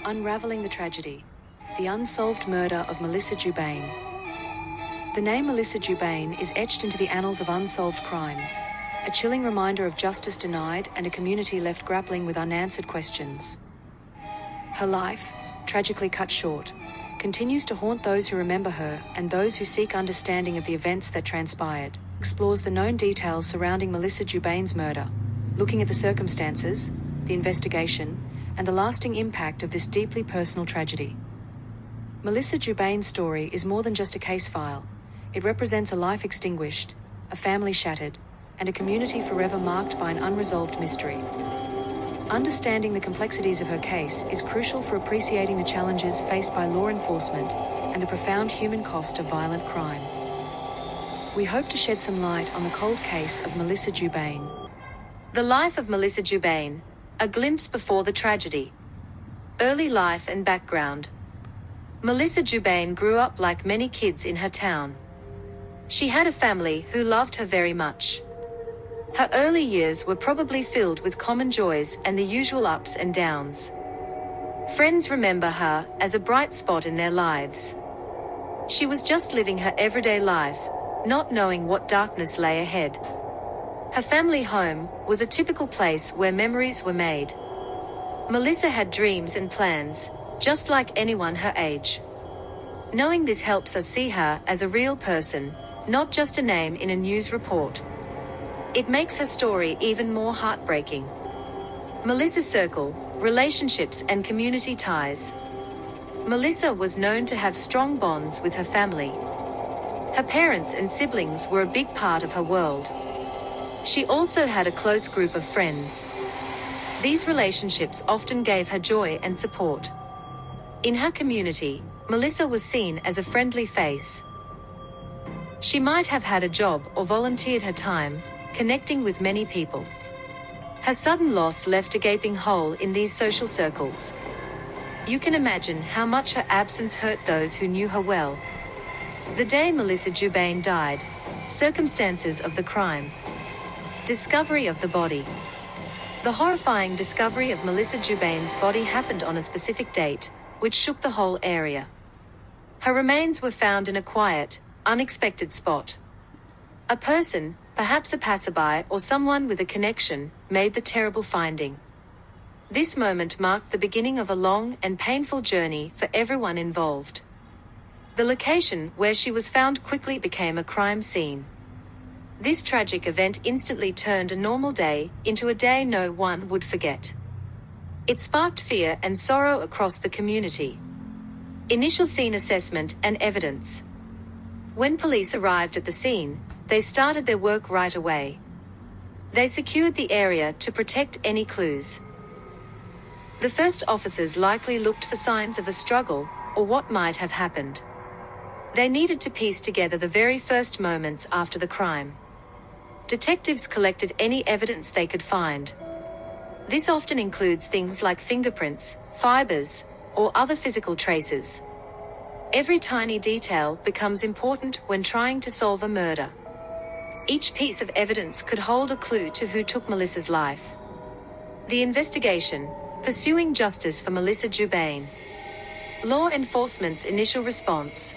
Unraveling the tragedy. The unsolved murder of Melissa Jubane. The name Melissa Jubane is etched into the annals of unsolved crimes, a chilling reminder of justice denied and a community left grappling with unanswered questions. Her life, tragically cut short, continues to haunt those who remember her and those who seek understanding of the events that transpired. Explores the known details surrounding Melissa Jubane's murder, looking at the circumstances, the investigation, and the lasting impact of this deeply personal tragedy. Melissa Jubane's story is more than just a case file. It represents a life extinguished, a family shattered, and a community forever marked by an unresolved mystery. Understanding the complexities of her case is crucial for appreciating the challenges faced by law enforcement and the profound human cost of violent crime. We hope to shed some light on the cold case of Melissa Jubane. The life of Melissa Jubane, a glimpse before the tragedy. Early life and background. Melissa Jubane grew up like many kids in her town. She had a family who loved her very much. Her early years were probably filled with common joys and the usual ups and downs. Friends remember her as a bright spot in their lives. She was just living her everyday life, not knowing what darkness lay ahead. Her family home was a typical place where memories were made. Melissa had dreams and plans, just like anyone her age. Knowing this helps us see her as a real person, not just a name in a news report. It makes her story even more heartbreaking. Melissa's circle, relationships and community ties. Melissa was known to have strong bonds with her family. Her parents and siblings were a big part of her world. She also had a close group of friends. These relationships often gave her joy and support. In her community, Melissa was seen as a friendly face. She might have had a job or volunteered her time, connecting with many people. Her sudden loss left a gaping hole in these social circles. You can imagine how much her absence hurt those who knew her well. The day Melissa Jubane died. Circumstances of the crime. Discovery of the body. The horrifying discovery of Melissa Jubane's body happened on a specific date, which shook the whole area. Her remains were found in a quiet, unexpected spot. A person, perhaps a passerby or someone with a connection, made the terrible finding. This moment marked the beginning of a long and painful journey for everyone involved. The location where she was found quickly became a crime scene. This tragic event instantly turned a normal day into a day no one would forget. It sparked fear and sorrow across the community. Initial scene assessment and evidence. When police arrived at the scene, they started their work right away. They secured the area to protect any clues. The first officers likely looked for signs of a struggle or what might have happened. They needed to piece together the very first moments after the crime. Detectives collected any evidence they could find. This often includes things like fingerprints, fibers, or other physical traces. Every tiny detail becomes important when trying to solve a murder. Each piece of evidence could hold a clue to who took Melissa's life. The investigation, pursuing justice for Melissa Jubane. Law enforcement's initial response.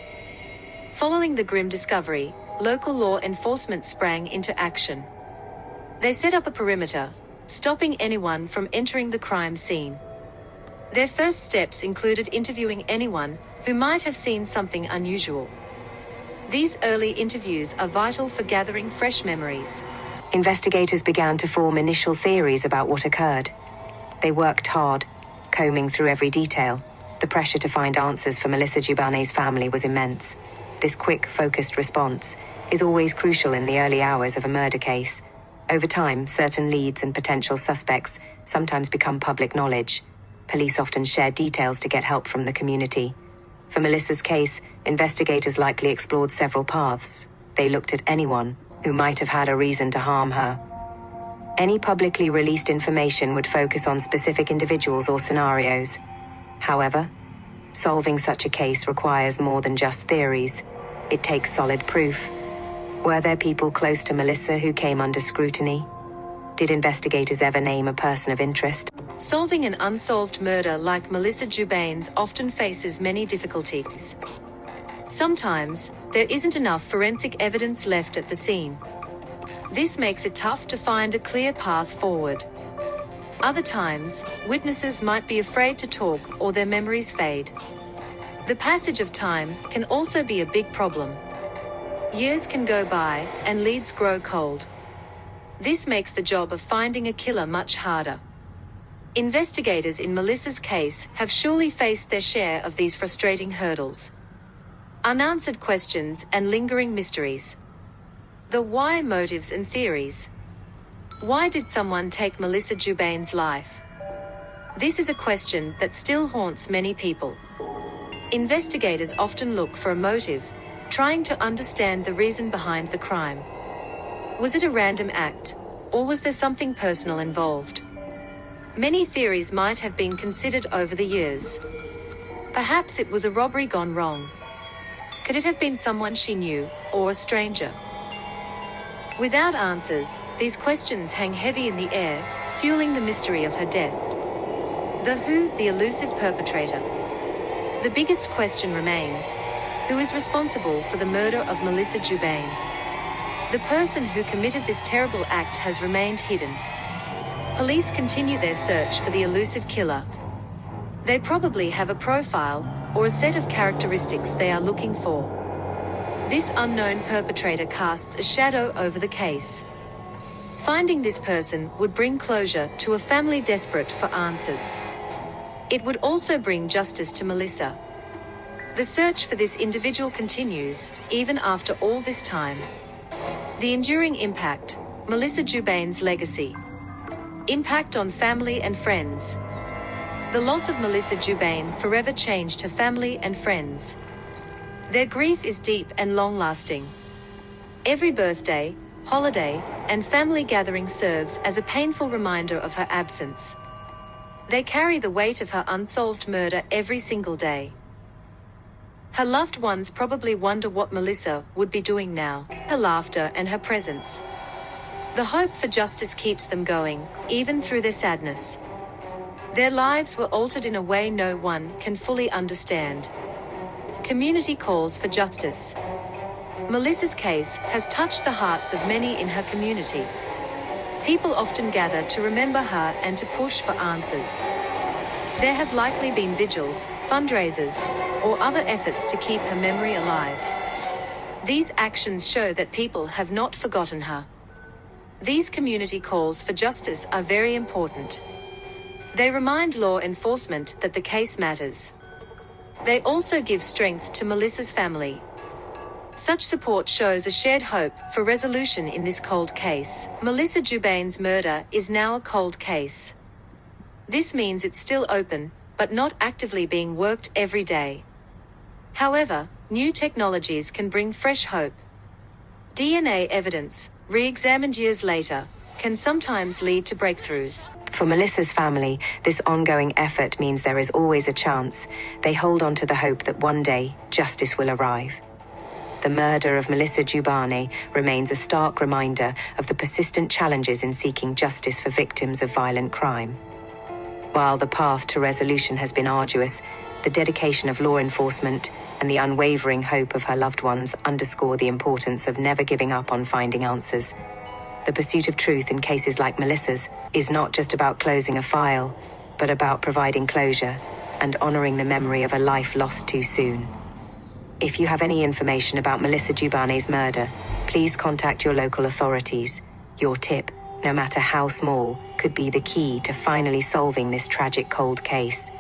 Following the grim discovery, local law enforcement sprang into action. They set up a perimeter, stopping anyone from entering the crime scene. Their first steps included interviewing anyone who might have seen something unusual. These early interviews are vital for gathering fresh memories. Investigators began to form initial theories about what occurred. They worked hard, combing through every detail. The pressure to find answers for Melissa Jubane's family was immense. This quick, focused response is always crucial in the early hours of a murder case. Over time, certain leads and potential suspects sometimes become public knowledge. Police often share details to get help from the community. For Melissa's case, investigators likely explored several paths. They looked at anyone who might have had a reason to harm her. Any publicly released information would focus on specific individuals or scenarios. However, solving such a case requires more than just theories. It takes solid proof. Were there people close to Melissa who came under scrutiny? Did investigators ever name a person of interest? Solving an unsolved murder like Melissa Jubane's often faces many difficulties. Sometimes, there isn't enough forensic evidence left at the scene. This makes it tough to find a clear path forward. Other times, witnesses might be afraid to talk or their memories fade. The passage of time can also be a big problem. Years can go by, and leads grow cold. This makes the job of finding a killer much harder. Investigators in Melissa's case have surely faced their share of these frustrating hurdles. Unanswered questions and lingering mysteries. The why, motives and theories. Why did someone take Melissa Jubane's life? This is a question that still haunts many people. Investigators often look for a motive, trying to understand the reason behind the crime. Was it a random act, or was there something personal involved? Many theories might have been considered over the years. Perhaps it was a robbery gone wrong. Could it have been someone she knew, or a stranger? Without answers, these questions hang heavy in the air, fueling the mystery of her death. The who, the elusive perpetrator. The biggest question remains: who is responsible for the murder of Melissa Jubane? The person who committed this terrible act has remained hidden. Police continue their search for the elusive killer. They probably have a profile, or a set of characteristics they are looking for. This unknown perpetrator casts a shadow over the case. Finding this person would bring closure to a family desperate for answers. It would also bring justice to Melissa. The search for this individual continues, even after all this time. The enduring impact, Melissa Jubane's legacy. Impact on family and friends. The loss of Melissa Jubane forever changed her family and friends. Their grief is deep and long-lasting. Every birthday, holiday, and family gathering serves as a painful reminder of her absence. They carry the weight of her unsolved murder every single day. Her loved ones probably wonder what Melissa would be doing now, her laughter and her presence. The hope for justice keeps them going, even through their sadness. Their lives were altered in a way no one can fully understand. Community calls for justice. Melissa's case has touched the hearts of many in her community. People often gather to remember her and to push for answers. There have likely been vigils, fundraisers, or other efforts to keep her memory alive. These actions show that people have not forgotten her. These community calls for justice are very important. They remind law enforcement that the case matters. They also give strength to Melissa's family. Such support shows a shared hope for resolution in this cold case. Melissa Jubane's murder is now a cold case. This means it's still open, but not actively being worked every day. However, new technologies can bring fresh hope. DNA evidence, re-examined years later, can sometimes lead to breakthroughs. For Melissa's family, this ongoing effort means there is always a chance. They hold on to the hope that one day, justice will arrive. The murder of Melissa Jubane remains a stark reminder of the persistent challenges in seeking justice for victims of violent crime. While the path to resolution has been arduous, the dedication of law enforcement and the unwavering hope of her loved ones underscore the importance of never giving up on finding answers. The pursuit of truth in cases like Melissa's is not just about closing a file, but about providing closure and honoring the memory of a life lost too soon. If you have any information about Melissa Jubane's murder, please contact your local authorities. Your tip, no matter how small, could be the key to finally solving this tragic cold case.